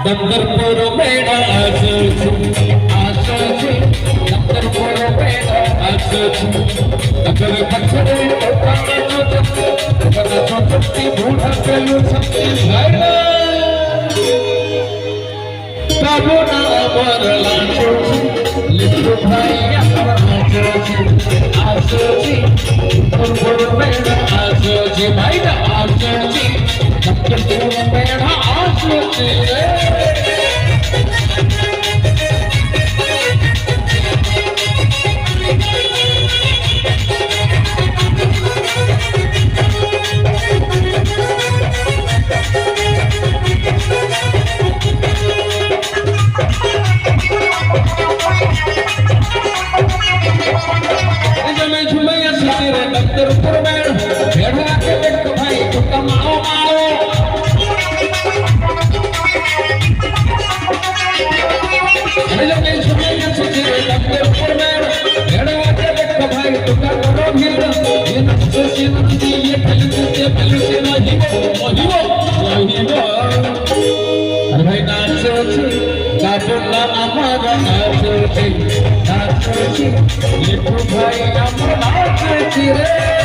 दफ्तर पर मेरा दफ्तर पर मेरा अगर पछड़े भूठा पेलू सकती काबोना बरला लिखो भाई आसोची पर मेरा आसोची भाई ना आसोची दफ्तर पर मेरा आसोची दफ्तर पर बैठा के देखो भाई तो कमाओ मारो दफ्तर पर बैठा के देखो भाई तो करो भीड़ ये नक्शे नक्शे ये पहलू से नहीं वो अरे भाई नाचो काबुला हमारा नाचो लिखो भाई हमारा नाचो रे